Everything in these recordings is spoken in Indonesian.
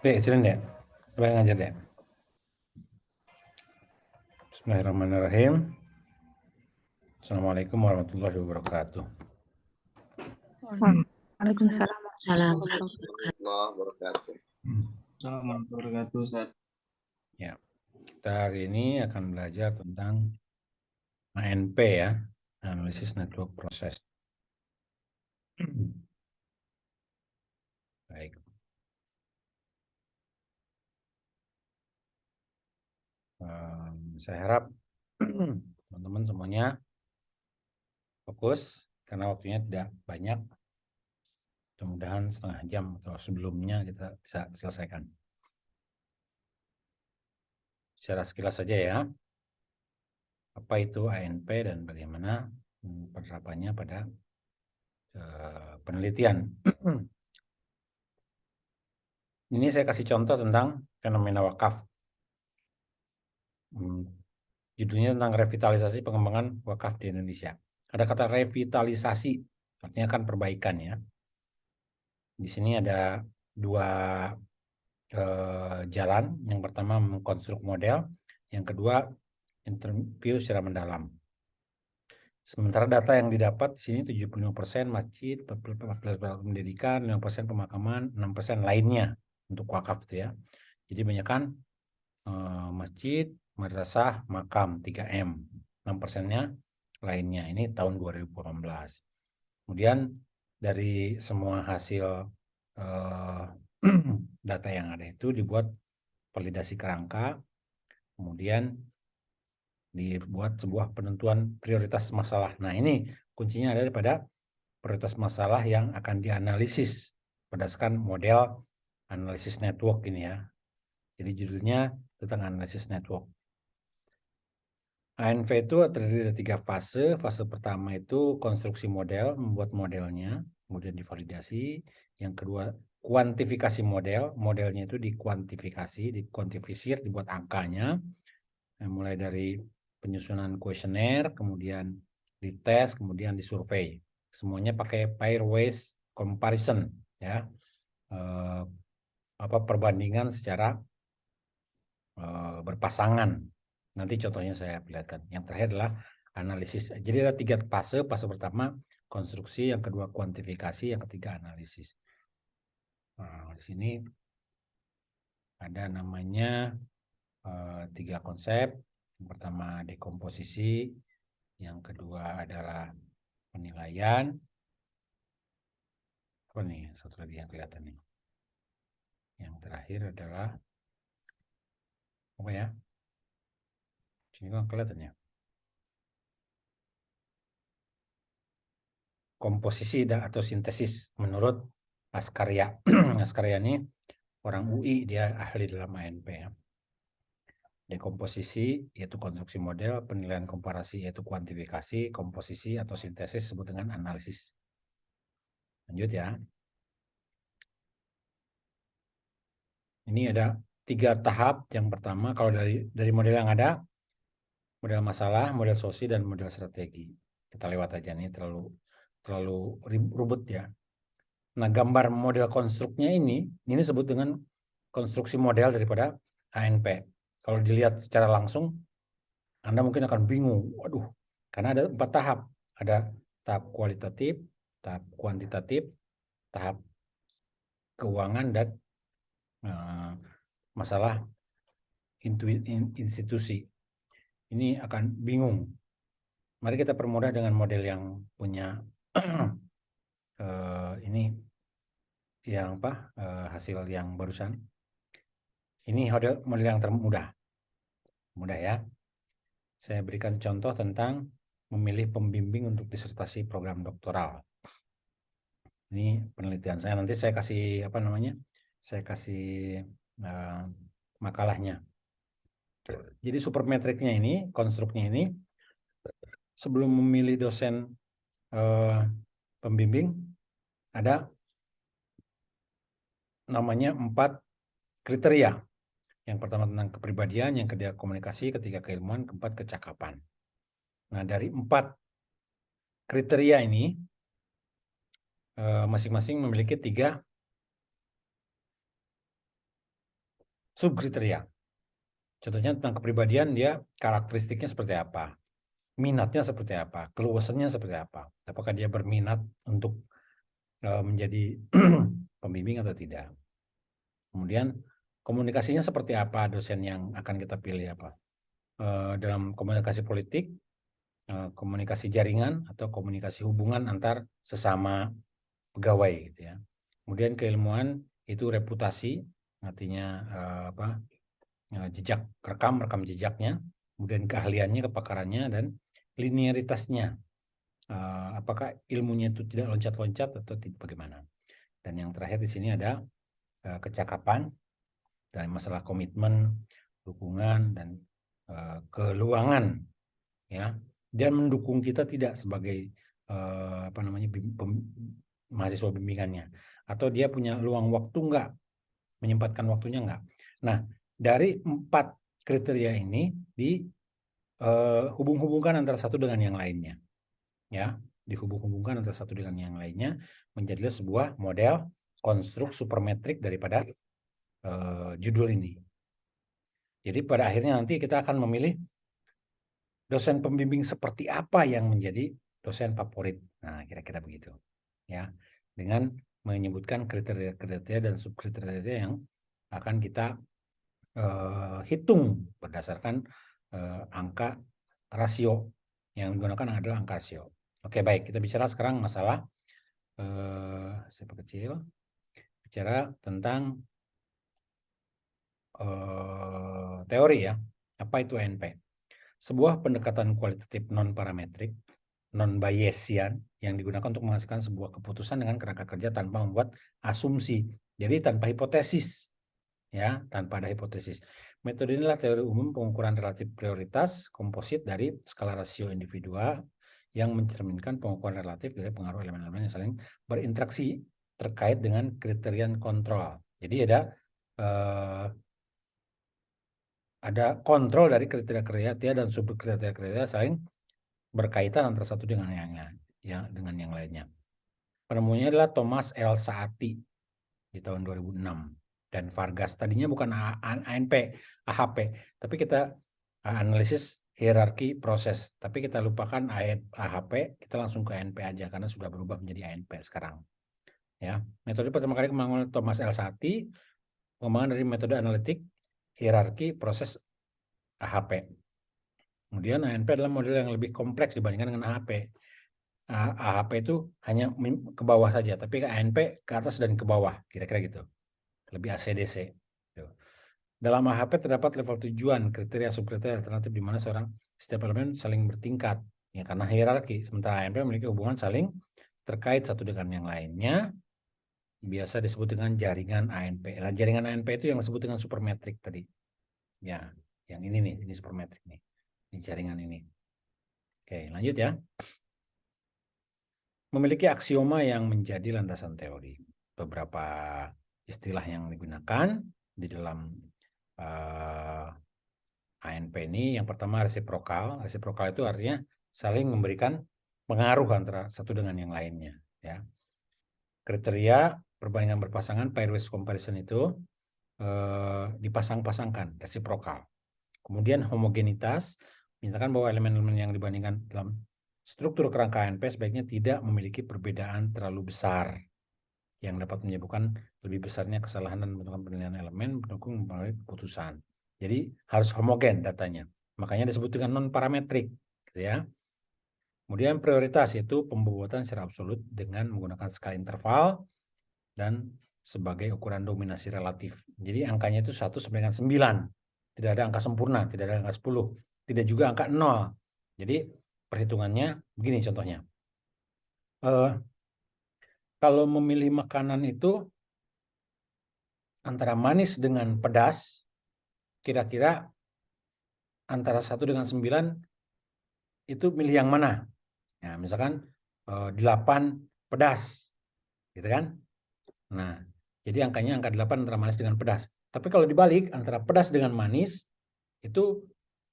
Dek, sini dek. Coba ngajar dek. Bismillahirrahmanirrahim. Assalamualaikum warahmatullahi wabarakatuh. Waalaikumsalam Salam. warahmatullahi wabarakatuh. Assalamualaikum warahmatullahi wabarakatuh, Ustaz. Ya, kita hari ini akan belajar tentang ANP ya, Analisis Network Process. Baik. Saya harap teman-teman semuanya fokus karena waktunya tidak banyak. Mudah-mudahan setengah jam atau sebelumnya kita bisa selesaikan. Secara sekilas saja ya, apa itu ANP dan bagaimana penerapannya pada penelitian. Ini saya kasih contoh tentang fenomena wakaf. Judulnya tentang revitalisasi pengembangan wakaf di Indonesia. Ada kata revitalisasi, artinya kan perbaikan ya. Di sini ada dua jalan. Yang pertama mengkonstruk model, yang kedua interview secara mendalam. Sementara data yang didapat di sini 75% masjid, 14% pendidikan, 5% pemakaman, 6% lainnya untuk wakaf itu ya. Jadi banyakkan masjid, madrasah, makam 3M. 6%-nya lainnya. Ini tahun 2018. Kemudian dari semua hasil data yang ada itu dibuat validasi kerangka, kemudian dibuat sebuah penentuan prioritas masalah. Nah, ini kuncinya ada pada prioritas masalah yang akan dianalisis berdasarkan model analisis network ini ya. Jadi judulnya tentang analisis network. ANV itu terdiri dari 3 fase. Fase pertama itu konstruksi model, membuat modelnya, kemudian divalidasi. Yang kedua, kuantifikasi model. Modelnya itu dikuantifikasi, dikuantifisir, dibuat angkanya. Mulai dari penyusunan kuesioner, kemudian dites, kemudian disurvei. Semuanya pakai pairwise comparison ya. Perbandingan secara berpasangan. Nanti contohnya saya perlihatkan. Yang terakhir adalah analisis. Jadi ada 3 fase. Fase pertama konstruksi, yang kedua kuantifikasi, yang ketiga analisis. Nah, di sini ada namanya 3 konsep. Yang pertama dekomposisi, yang kedua adalah penilaian. Apa nih? Satu lagi yang kelihatan nih. Yang terakhir adalah apa ya? Sini kan kelihatan ya. Komposisi atau sintesis menurut Askarya. Askarya ini orang UI, dia ahli dalam ANP ya. Dekomposisi yaitu konstruksi model, penilaian komparasi yaitu kuantifikasi, komposisi atau sintesis disebut dengan analisis. Lanjut ya. Ini ada 3 tahap. Yang pertama kalau dari model yang ada, model masalah, model solusi, dan model strategi. Kita lewat aja nih, terlalu ribet ya. Nah, gambar model konstruknya ini disebut dengan konstruksi model daripada ANP. Kalau dilihat secara langsung, Anda mungkin akan bingung. Waduh, karena ada 4 tahap. Ada tahap kualitatif, tahap kuantitatif, tahap keuangan, dan masalah institusi. Ini akan bingung. Mari kita permudah dengan model yang punya ini yang hasil yang barusan. Ini model yang termudah. Mudah ya. Saya berikan contoh tentang memilih pembimbing untuk disertasi program doktoral. Ini penelitian saya. Nanti saya kasih Saya kasih makalahnya. Jadi supermetriknya ini, konstruknya ini, sebelum memilih dosen pembimbing, ada namanya 4 kriteria. Yang pertama tentang kepribadian, yang kedua komunikasi, ketiga keilmuan, keempat kecakapan. Nah, dari 4 kriteria ini masing-masing memiliki 3 subkriteria. Contohnya tentang kepribadian, dia karakteristiknya seperti apa, minatnya seperti apa, keluasannya seperti apa, apakah dia berminat untuk menjadi pembimbing atau tidak. Kemudian komunikasinya seperti apa dosen yang akan kita pilih apa. Dalam komunikasi politik, komunikasi jaringan atau komunikasi hubungan antar sesama pegawai gitu ya. Kemudian keilmuan itu reputasi, artinya jejak rekam jejaknya, kemudian keahliannya, kepakarannya, dan linearitasnya. Apakah ilmunya itu tidak loncat-loncat atau bagaimana. Dan yang terakhir di sini ada kecakapan dan masalah komitmen, dukungan, dan keluangan, ya, dan mendukung kita tidak sebagai mahasiswa bimbingannya, atau dia punya luang waktu enggak, menyempatkan waktunya enggak. Nah, dari 4 kriteria ini dihubung-hubungkan antara satu dengan yang lainnya, ya, dihubung-hubungkan antara satu dengan yang lainnya menjadilah sebuah model konstruk supermetrik daripada judul ini. Jadi pada akhirnya nanti kita akan memilih dosen pembimbing seperti apa yang menjadi dosen favorit. Nah, kira-kira begitu. Ya, dengan menyebutkan kriteria-kriteria dan subkriteria yang akan kita hitung berdasarkan angka rasio. Yang digunakan adalah angka rasio. Oke, baik. Kita bicara sekarang masalah siapa kecil. Bicara tentang teori ya. Apa itu ANP? Sebuah pendekatan kualitatif non-parametrik, non-Bayesian yang digunakan untuk menghasilkan sebuah keputusan dengan kerangka kerja tanpa membuat asumsi. Jadi tanpa hipotesis. Ya, tanpa ada hipotesis. Metode inilah teori umum pengukuran relatif prioritas komposit dari skala rasio individual yang mencerminkan pengukuran relatif dari pengaruh elemen-elemen yang saling berinteraksi terkait dengan kriteria kontrol. Jadi ada kontrol dari kriteria-kriteria dan subkriteria saling berkaitan antara satu dengan yang lainnya. Penemunya adalah Thomas L. Saati di tahun 2006 dan Vargas. Tadinya bukan ANP, AHP, tapi kita analisis hierarki proses. Tapi kita lupakan AHP, kita langsung ke ANP aja karena sudah berubah menjadi ANP sekarang. Ya, metode pertama kali dikembangkan oleh Thomas L. Saati, pengembangan dari metode analitik hierarki proses AHP. Kemudian ANP adalah model yang lebih kompleks dibandingkan dengan AHP. AHP itu hanya ke bawah saja, tapi ANP ke atas dan ke bawah, kira-kira gitu. Lebih ACDC. Dalam AHP terdapat level tujuan, kriteria, subkriteria, alternatif di mana setiap elemen saling bertingkat, ya, karena hierarki. Sementara ANP memiliki hubungan saling terkait satu dengan yang lainnya, biasa disebut dengan jaringan ANP. Nah, jaringan ANP itu yang disebut dengan supermetrik tadi. Ya, yang ini nih, ini supermetrik nih. Ini jaringan ini. Oke, lanjut ya. Memiliki aksioma yang menjadi landasan teori. Beberapa istilah yang digunakan di dalam ANP ini, yang pertama resiprokal. Resiprokal itu artinya saling memberikan pengaruh antara satu dengan yang lainnya. Ya. Kriteria perbandingan berpasangan, pairwise comparison itu dipasang-pasangkan, resiprokal. Kemudian homogenitas, menyatakan bahwa elemen-elemen yang dibandingkan dalam struktur kerangka ANP sebaiknya tidak memiliki perbedaan terlalu besar yang dapat menyebabkan lebih besarnya kesalahan dan menentukan penilaian elemen pendukung melalui keputusan. Jadi harus homogen datanya. Makanya disebut dengan non-parametrik, gitu ya. Kemudian prioritas yaitu pembobotan secara absolut dengan menggunakan skala interval dan sebagai ukuran dominasi relatif. Jadi angkanya itu 1 sampai dengan 9. Tidak ada angka sempurna, tidak ada angka 10, tidak juga angka 0. Jadi perhitungannya begini contohnya. Kalau memilih makanan itu antara manis dengan pedas, kira-kira antara 1 dengan 9 itu milih yang mana? Nah, misalkan 8 pedas, gitu kan? Nah, jadi angkanya angka 8 antara manis dengan pedas. Tapi kalau dibalik antara pedas dengan manis, itu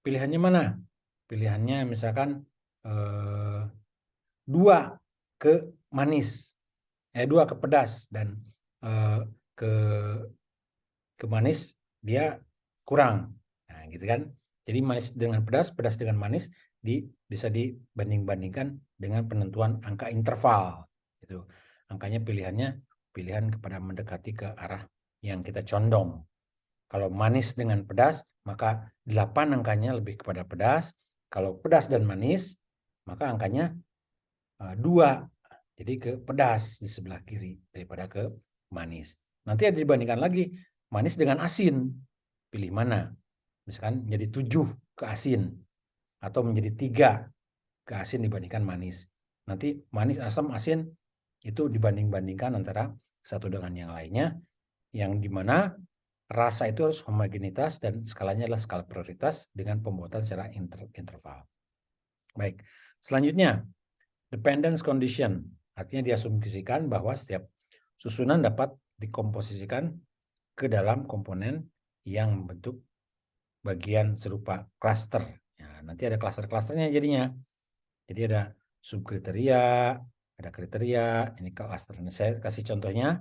pilihannya mana? Pilihannya misalkan 2 ke manis, 2 ke pedas dan ke manis dia kurang. Nah, gitu kan. Jadi manis dengan pedas, pedas dengan manis bisa dibanding-bandingkan dengan penentuan angka interval. Gitu. Angkanya pilihan kepada mendekati ke arah yang kita condong. Kalau manis dengan pedas, maka 8 angkanya lebih kepada pedas. Kalau pedas dan manis, maka angkanya 2. Jadi ke pedas di sebelah kiri daripada ke manis. Nanti ada dibandingkan lagi manis dengan asin. Pilih mana? Misalkan menjadi 7 ke asin atau menjadi 3 ke asin dibandingkan manis. Nanti manis, asam, asin itu dibanding-bandingkan antara satu dengan yang lainnya, yang dimana rasa itu harus homogenitas dan skalanya adalah skala prioritas dengan pembuatan secara interval. Baik, selanjutnya dependence condition, artinya diasumsikan bahwa setiap susunan dapat dikomposisikan ke dalam komponen yang membentuk bagian serupa klaster. Ya, nanti ada klaster-klasternya jadinya. Jadi ada subkriteria, ada kriteria, ini klaster. Ini saya kasih contohnya.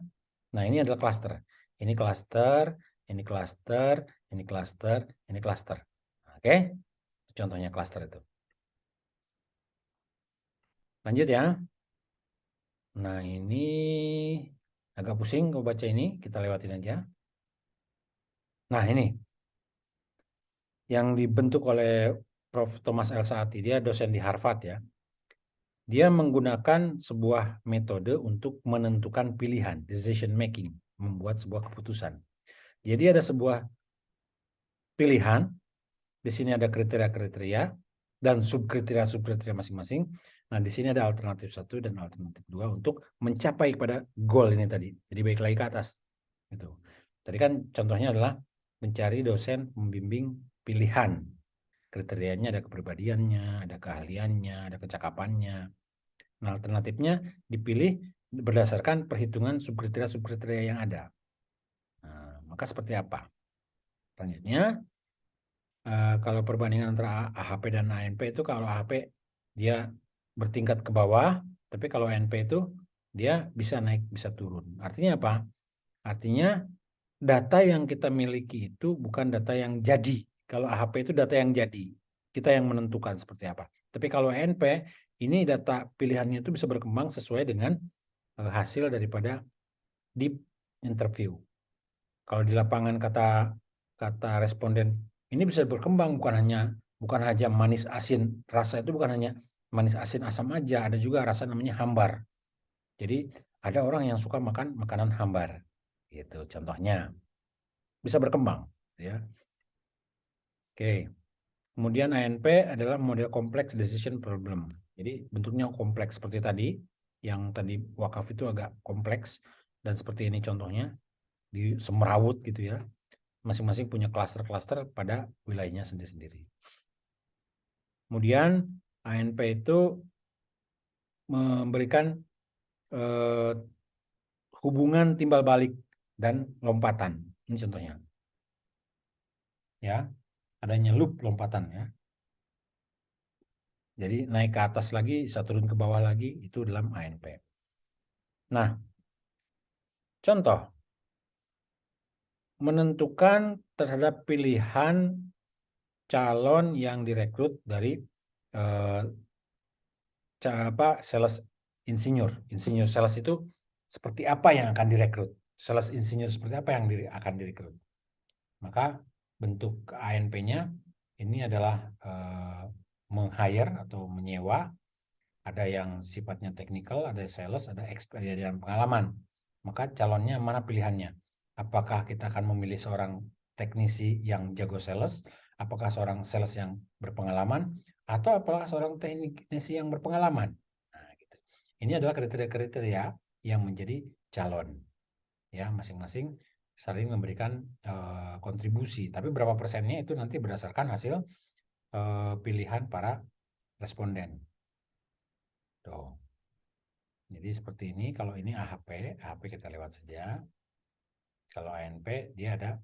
Nah, ini adalah klaster. Ini klaster, ini klaster, ini klaster, ini klaster. Oke? Contohnya klaster itu. Lanjut ya. Nah, ini agak pusing kalau baca ini, kita lewatin aja. Nah, ini yang dibentuk oleh Prof. Thomas L. Saati, dia dosen di Harvard ya. Dia menggunakan sebuah metode untuk menentukan pilihan, decision making, membuat sebuah keputusan. Jadi ada sebuah pilihan, di sini ada kriteria-kriteria dan subkriteria masing-masing. Nah, di sini ada alternatif 1 dan alternatif 2 untuk mencapai pada goal ini tadi. Jadi baik lagi ke atas. Gitu. Tadi kan contohnya adalah mencari dosen membimbing pilihan. Kriterianya ada kepribadiannya, ada keahliannya, ada kecakapannya. Nah, alternatifnya dipilih berdasarkan perhitungan subkriteria yang ada. Nah, maka seperti apa? Selanjutnya, kalau perbandingan antara AHP dan ANP itu, kalau AHP dia bertingkat ke bawah, tapi kalau ANP itu dia bisa naik, bisa turun. Artinya apa? Artinya data yang kita miliki itu bukan data yang jadi. Kalau AHP itu data yang jadi. Kita yang menentukan seperti apa. Tapi kalau ANP, ini data pilihannya itu bisa berkembang sesuai dengan hasil daripada deep interview. Kalau di lapangan kata responden, ini bisa berkembang bukan hanya manis asin. Rasa itu bukan hanya manis asin asam aja, ada juga rasa namanya hambar. Jadi ada orang yang suka makan makanan hambar. Gitu contohnya. Bisa berkembang ya. Oke. Kemudian ANP adalah model complex decision problem. Jadi bentuknya kompleks seperti tadi, yang tadi wakaf itu agak kompleks dan seperti ini contohnya di semerawut gitu ya. Masing-masing punya klaster-klaster pada wilayahnya sendiri-sendiri. Kemudian ANP itu memberikan hubungan timbal balik dan lompatan. Ini contohnya. Ya, adanya loop lompatan ya. Jadi naik ke atas lagi, bisa turun ke bawah lagi, itu dalam ANP. Nah, contoh, menentukan terhadap pilihan calon yang direkrut dari sales insinyur. Insinyur sales itu seperti apa yang akan direkrut? Sales insinyur seperti apa yang akan direkrut? Maka bentuk ANP-nya ini adalah meng-hire atau menyewa. Ada yang sifatnya teknikal, ada sales, ada experience dan pengalaman. Maka calonnya mana pilihannya? Apakah kita akan memilih seorang teknisi yang jago sales? Apakah seorang sales yang berpengalaman? Atau apakah seorang teknisi yang berpengalaman? Nah, gitu. Ini adalah kriteria-kriteria yang menjadi calon. Ya, masing-masing saling memberikan kontribusi. Tapi berapa persennya itu nanti berdasarkan hasil pilihan para responden. Tuh. Jadi seperti ini, kalau ini AHP kita lewat saja. Kalau ANP dia ada,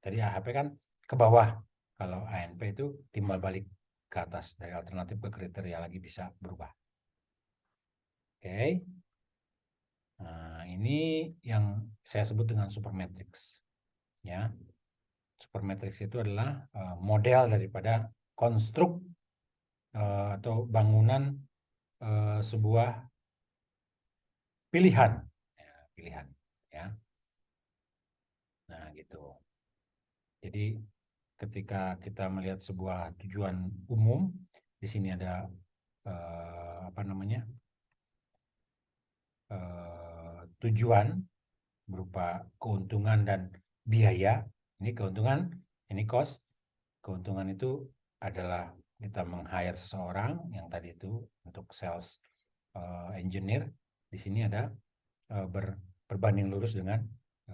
tadi AHP kan ke bawah. Kalau ANP itu timbal balik ke atas. Dari alternatif ke kriteria lagi bisa berubah. Oke. Nah, ini yang saya sebut dengan supermatrix. Ya. Supermatrix itu adalah model daripada konstruk atau bangunan sebuah pilihan, pilihan, ya. Nah, gitu. Jadi ketika kita melihat sebuah tujuan umum, di sini ada apa namanya tujuan berupa keuntungan dan biaya. Ini keuntungan, ini cost. Keuntungan itu adalah kita meng-hire seseorang yang tadi itu untuk sales engineer. Di sini ada berbanding lurus dengan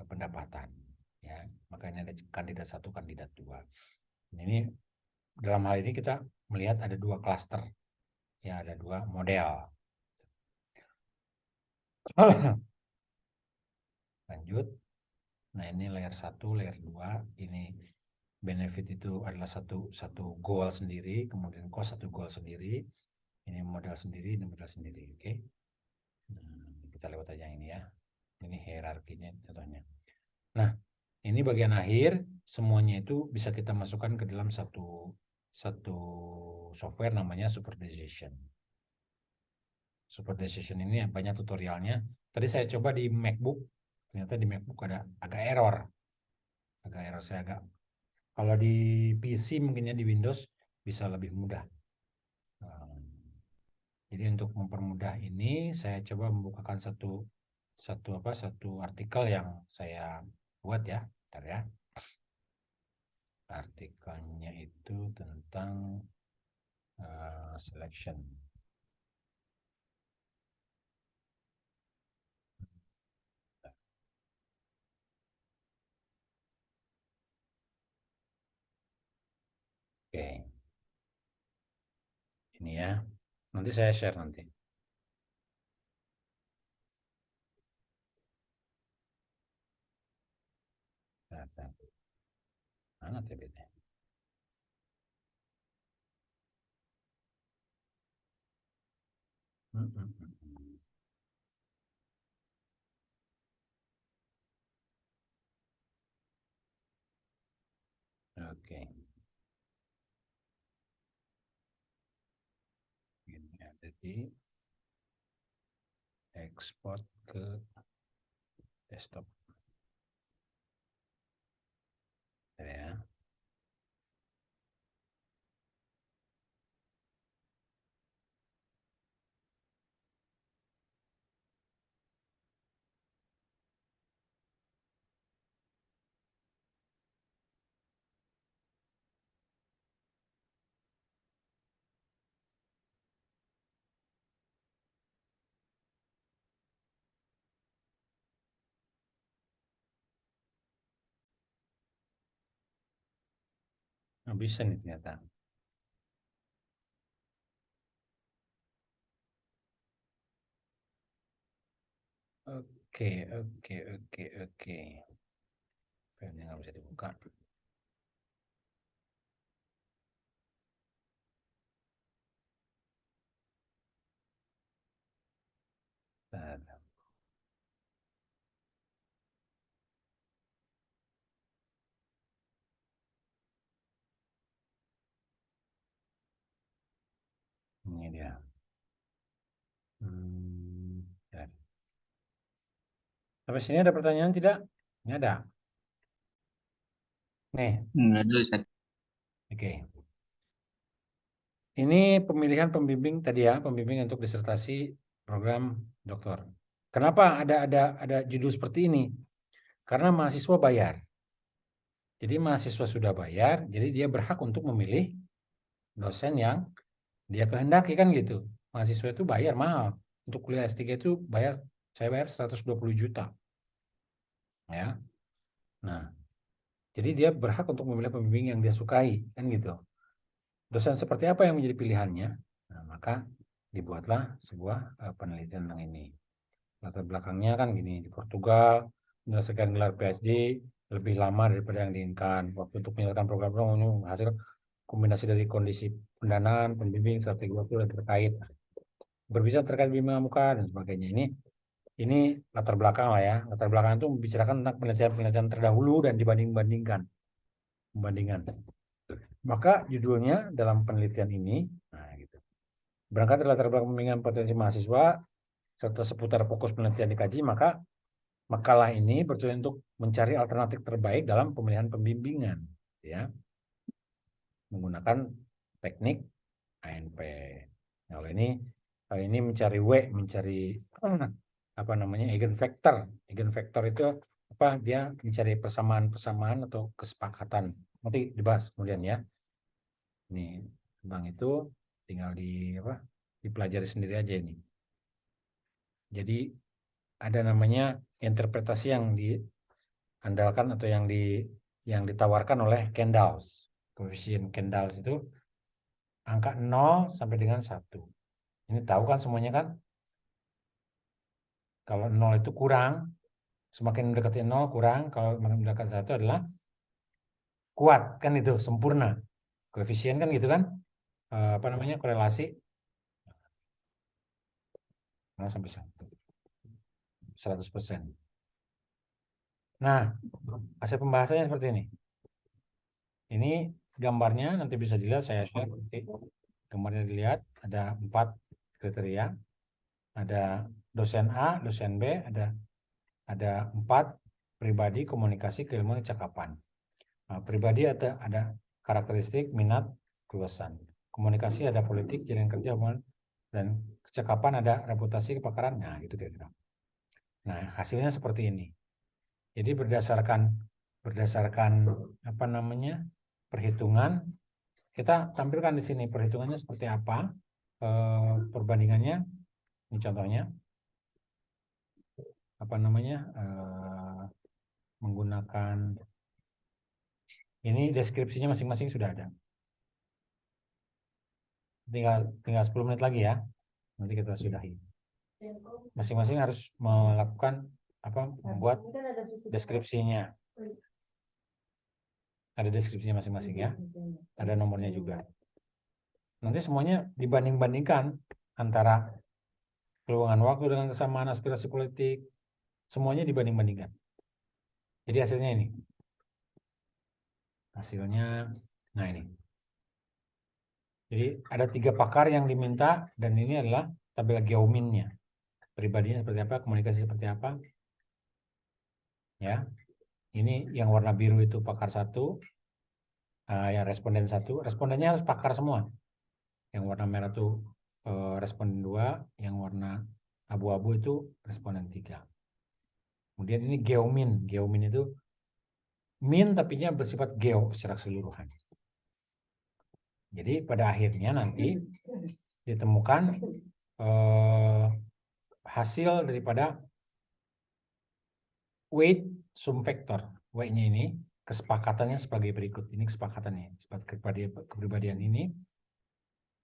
pendapatan. Ya, makanya ada kandidat 1, kandidat 2. Ini dalam hal ini kita melihat ada 2 klaster. Ya, ada 2 model. Lanjut. Nah, ini layer 1, layer 2. Ini benefit itu adalah satu goal sendiri, kemudian cost satu goal sendiri. Ini modal sendiri, ini modal sendiri. Oke. Nah, kita lewat aja ini ya. Ini hierarkinya contohnya. Nah, ini bagian akhir, semuanya itu bisa kita masukkan ke dalam satu software namanya Super Decision. Super Decision ini banyak tutorialnya. Tadi saya coba di MacBook, ternyata di MacBook ada agak error. Saya agak. Kalau di PC mungkinnya di Windows bisa lebih mudah. Jadi untuk mempermudah ini, saya coba membukakan satu artikel yang saya buat ya. Bentar ya. Artikelnya itu tentang selection. Oke. Ini ya. Nanti saya share nanti. Mana TBT? Oke. Ini ada di ekspor ke desktop. Ya. Nah, bisa nih ternyata. Oke. Filenya nggak bisa dibuka. Nah, ini dia. Ya. Sampai sini ada pertanyaan tidak? Ini ada. Nih. Ada Ustaz. Oke. Ini pemilihan pembimbing tadi ya, pembimbing untuk disertasi program doktor. Kenapa ada judul seperti ini? Karena mahasiswa bayar. Jadi mahasiswa sudah bayar, jadi dia berhak untuk memilih dosen yang dia kehendaki kan gitu. Mahasiswa itu bayar mahal. Untuk kuliah S3 itu saya bayar 120 juta. Ya. Nah, jadi dia berhak untuk memilih pembimbing yang dia sukai kan gitu. Dosen seperti apa yang menjadi pilihannya? Nah, maka dibuatlah sebuah penelitian tentang ini. Latar belakangnya kan gini, di Portugal menyelesaikan gelar PhD lebih lama daripada yang diinginkan. Waktu untuk menyelesaikan program hasil kombinasi dari kondisi pendanaan, pembimbing, strategi waktu dan terkait. Berbicara terkait bimbingan muka dan sebagainya. Ini latar belakang lah ya. Latar belakang itu membicarakan tentang penelitian-penelitian terdahulu dan dibanding-bandingkan. pembandingan. Maka judulnya dalam penelitian ini, nah gitu. Berangkat dari latar belakang pembimbingan potensi mahasiswa serta seputar fokus penelitian dikaji, maka makalah ini bertujuan untuk mencari alternatif terbaik dalam pemilihan pembimbingan, ya, menggunakan teknik ANP. Nah, ini mencari apa namanya eigenvector. Eigenvector itu apa? Dia mencari persamaan-persamaan atau kesepakatan. Nanti dibahas kemudian ya. Ini tentang itu tinggal dipelajari sendiri aja ini. Jadi ada namanya interpretasi yang diandalkan atau yang ditawarkan oleh Kendall. Koefisien Kendall itu angka 0 sampai dengan 1. Ini tahu kan semuanya kan? Kalau 0 itu kurang, semakin mendekati 0 kurang, kalau mendekati 1 adalah kuat, kan itu, sempurna. Koefisien kan gitu kan? Apa namanya, korelasi 0 sampai 1. 100%. Nah, hasil pembahasannya seperti ini. Ini gambarnya nanti bisa dilihat, saya share. Gambarnya dilihat, ada 4 kriteria. Ada dosen A, dosen B, ada 4 pribadi, komunikasi, keilmuan, cakapan. Nah, pribadi ada karakteristik, minat, keluasan. Komunikasi ada politik, jaringan kerja, dan kecakapan ada reputasi, kepakaran. Nah, gitu kira-kira. Nah, hasilnya seperti ini. Jadi berdasarkan apa namanya, perhitungan, kita tampilkan di sini perhitungannya seperti apa, perbandingannya. Ini contohnya apa namanya, menggunakan ini deskripsinya masing-masing sudah ada. Tinggal 10 menit lagi ya, nanti kita sudahi. Masing-masing harus melakukan membuat deskripsinya. Ada deskripsinya masing-masing ya, ada nomornya juga. Nanti semuanya dibanding-bandingkan antara peluangan waktu dengan kesamaan aspirasi politik, semuanya dibanding-bandingkan. Jadi hasilnya ini. Hasilnya, nah ini. Jadi ada 3 pakar yang diminta, dan ini adalah tabel Geominnya. Pribadinya seperti apa, komunikasi seperti apa. Ya, ini yang warna biru itu pakar 1, yang responden 1. Respondennya harus pakar semua. Yang warna merah itu responden 2, yang warna abu-abu itu responden 3. Kemudian ini Geomin. Geomin itu min tapi nya bersifat geo secara keseluruhan. Jadi pada akhirnya nanti ditemukan hasil daripada weight sum factor. W-nya ini kesepakatannya sebagai berikut. Ini kesepakatannya. Kepribadian ini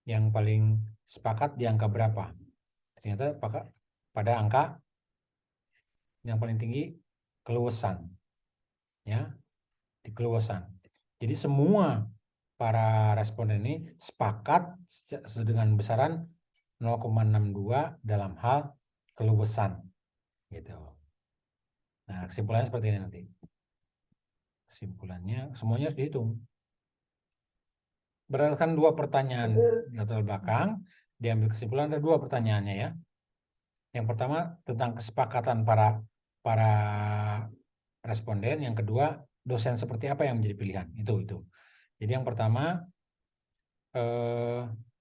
yang paling sepakat di angka berapa? Ternyata pada angka yang paling tinggi keluasan. Ya, di keluasan. Jadi semua para responden ini sepakat dengan besaran 0,62 dalam hal keluasan. Gitu. Nah, kesimpulannya seperti ini nanti. Kesimpulannya semuanya harus dihitung. Berdasarkan 2 pertanyaan latar belakang, diambil kesimpulan ada 2 pertanyaannya ya. Yang pertama tentang kesepakatan para responden, yang kedua dosen seperti apa yang menjadi pilihan. Itu. Jadi yang pertama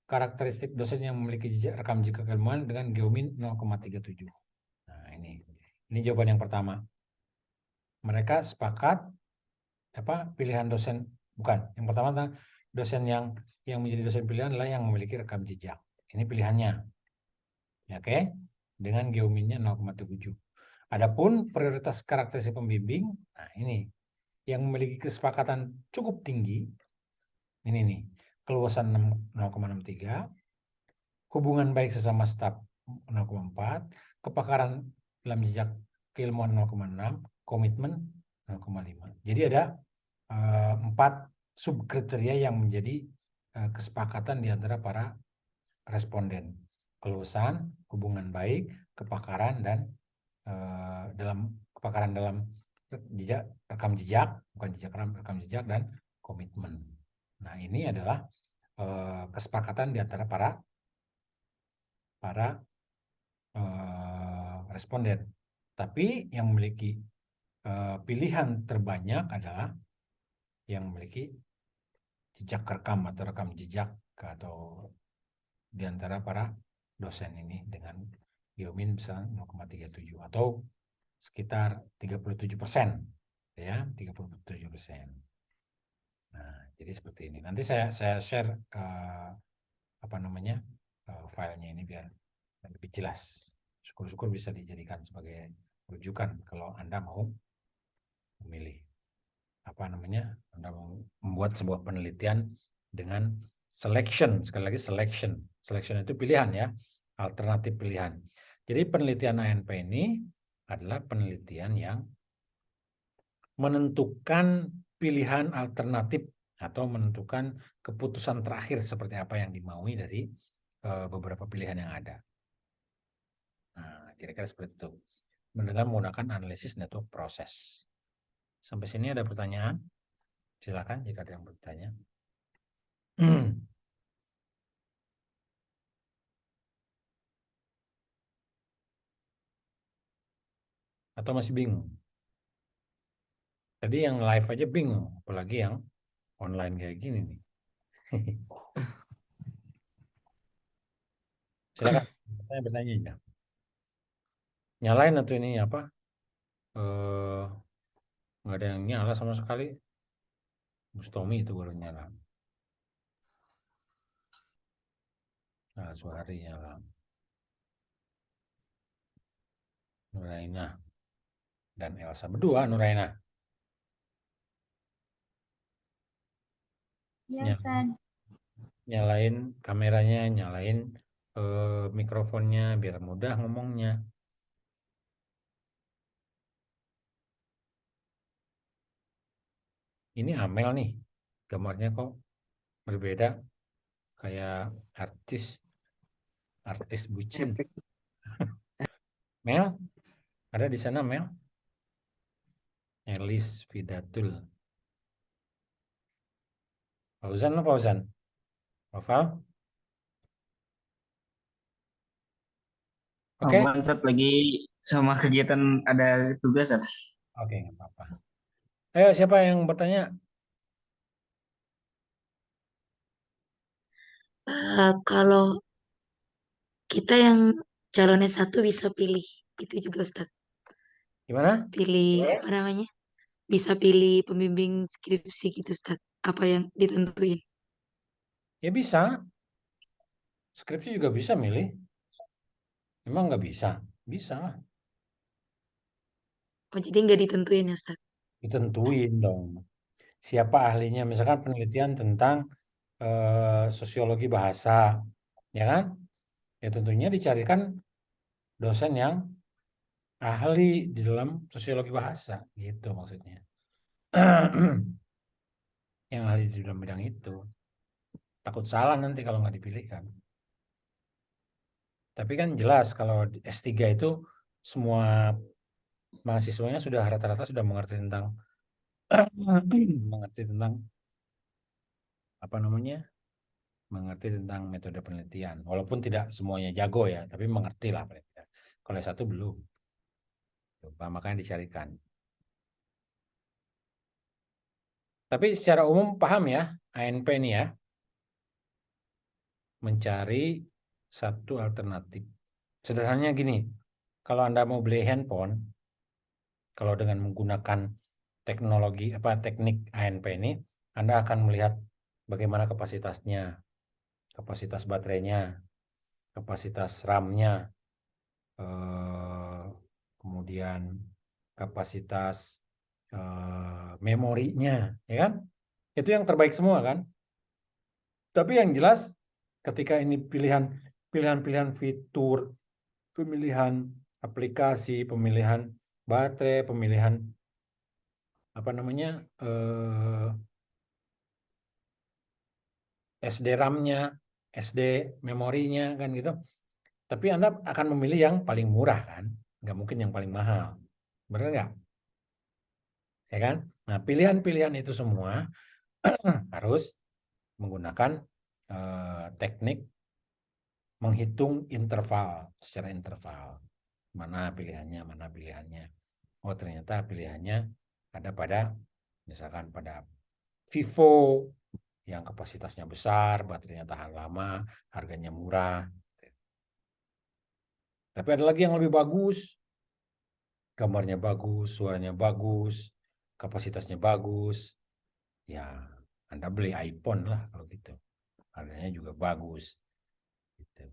karakteristik dosen yang memiliki rekam jejak keilmuan dengan Geomin 0,37. Nah, ini jawaban yang pertama. Mereka sepakat pilihan dosen, bukan. Yang pertama dosen yang menjadi dosen pilihan adalah yang memiliki rekam jejak. Ini pilihannya. Ya, oke. Dengan Geominnya 0,7. Adapun prioritas karakteristik pembimbing, nah ini yang memiliki kesepakatan cukup tinggi. Ini nih, keluasan 0,63, hubungan baik sesama staf 0,4, kepakaran dalam jejak keilmuan 0,6, komitmen 0,5. Jadi ada 4 subkriteria yang menjadi kesepakatan di antara para responden. Keluasan, hubungan baik, kepakaran, dan dalam rekam jejak, bukan jejak rekam jejak, dan komitmen. Nah, ini adalah kesepakatan di antara para responden. Tapi yang memiliki pilihan terbanyak adalah yang memiliki jejak rekam atau rekam jejak atau di antara para dosen ini dengan Biomin bisa 0,37 atau sekitar 37%, ya 37%. Nah, jadi seperti ini. Nanti saya share filenya ini biar lebih jelas. Syukur-syukur bisa dijadikan sebagai rujukan kalau Anda mau memilih Anda mau membuat sebuah penelitian dengan selection, sekali lagi selection itu pilihan ya, alternatif pilihan. Jadi penelitian ANP ini adalah penelitian yang menentukan pilihan alternatif atau menentukan keputusan terakhir seperti apa yang dimaui dari beberapa pilihan yang ada. Nah, kira-kira seperti itu. Dengan menggunakan analisis network proses. Sampai sini ada pertanyaan? Silakan jika ada yang bertanya. Atau masih bingung? Tadi yang live aja bingung, apalagi yang online kayak gini nih. Silakan bertanya aja. Nyalain atau ini apa? Nggak ada yang nyala sama sekali. Bustomi itu baru nyala. Nah, Suhari nyala. Nuraina dan Elsa berdua. Nuraina. Ya, San. Nyalain kameranya, nyalain mikrofonnya biar mudah ngomongnya. Ini Amel nih, gambarnya kok berbeda, kayak artis bucin. Mel, ada di sana Mel? Elis Fidatul. Fauzan lo Fauzan? Noval? Oke? Sat lagi sama kegiatan ada tugas, Sat. Oke, nggak apa-apa. Ayo, siapa yang bertanya? Kalau kita yang calonnya satu bisa pilih itu juga Ustaz. Gimana? Pilih apa namanya? Bisa pilih pembimbing skripsi gitu Ustaz. Apa yang ditentuin? Ya bisa. Skripsi juga bisa milih. Emang nggak bisa? Bisa lah. Oh jadi nggak ditentuin ya Ustaz? Ditentuin dong. Siapa ahlinya? Misalkan penelitian tentang sosiologi bahasa, ya kan? Ya tentunya dicarikan dosen yang ahli di dalam sosiologi bahasa, gitu maksudnya. Yang ahli di dalam bidang itu. Takut salah nanti kalau nggak dipilih kan. Tapi kan jelas kalau S3 itu semua mahasiswanya sudah rata-rata sudah mengerti tentang mengerti tentang metode penelitian. Walaupun tidak semuanya jago ya, tapi mengerti lah penelitian. Kalau satu belum. Makanya dicarikan. Tapi secara umum paham ya, ANP ini ya, mencari satu alternatif. Sederhananya gini, kalau Anda mau beli handphone, kalau dengan menggunakan teknik ANP ini, Anda akan melihat bagaimana kapasitasnya, kapasitas baterainya, kapasitas RAM-nya, kemudian kapasitas memorinya, ya kan? Itu yang terbaik semua kan? Tapi yang jelas ketika ini pilihan fitur, pemilihan aplikasi, pemilihan baterai, pemilihan SD RAM-nya, SD memorinya kan gitu. Tapi Anda akan memilih yang paling murah kan? Nggak mungkin yang paling mahal. Benar nggak? Ya kan? Nah, pilihan-pilihan itu semua harus menggunakan teknik menghitung interval secara interval. Mana pilihannya. Oh, ternyata pilihannya ada pada misalkan pada Vivo yang kapasitasnya besar, baterainya tahan lama, harganya murah. Tapi ada lagi yang lebih bagus. Gambarnya bagus, suaranya bagus, kapasitasnya bagus. Ya, Anda beli iPhone lah kalau gitu. Harganya juga bagus. Gitu.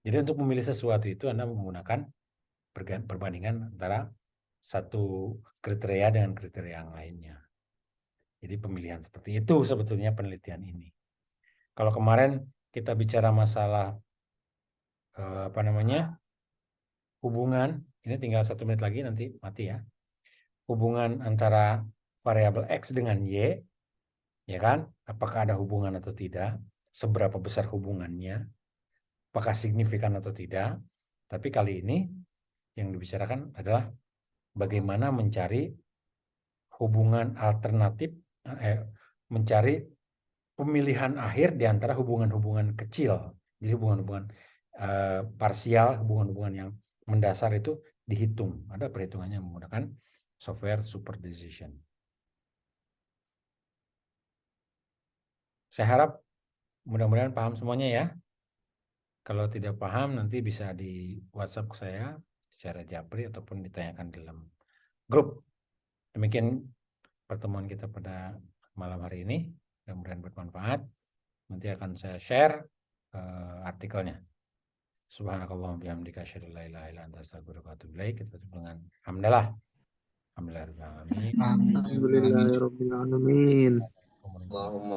Jadi untuk memilih sesuatu itu Anda menggunakan perbandingan antara satu kriteria dengan kriteria yang lainnya. Jadi pemilihan seperti itu sebetulnya penelitian ini. Kalau kemarin kita bicara masalah hubungan, ini tinggal 1 menit lagi nanti mati ya. Hubungan antara variabel X dengan Y, ya kan? Apakah ada hubungan atau tidak? Seberapa besar hubungannya? Apakah signifikan atau tidak? Tapi kali ini yang dibicarakan adalah bagaimana mencari hubungan alternatif, mencari pemilihan akhir di antara hubungan-hubungan kecil. Jadi hubungan-hubungan parsial, hubungan-hubungan yang mendasar itu dihitung. Ada perhitungannya menggunakan software super decision. Saya harap mudah-mudahan paham semuanya ya. Kalau tidak paham nanti bisa di WhatsApp saya secara japri ataupun ditanyakan dalam grup. Demikian pertemuan kita pada malam hari ini. Mudah-mudahan bermanfaat. Nanti akan saya share artikelnya. Subhanakallahumma bihamdika asyhadu an la ilaha illa anta astaghfiruka wa atubu ilaik. Kita tutup dengan hamdalah. Alhamdulillahirabbil alamin. Alhamdulillahirabbil alamin. Allahumma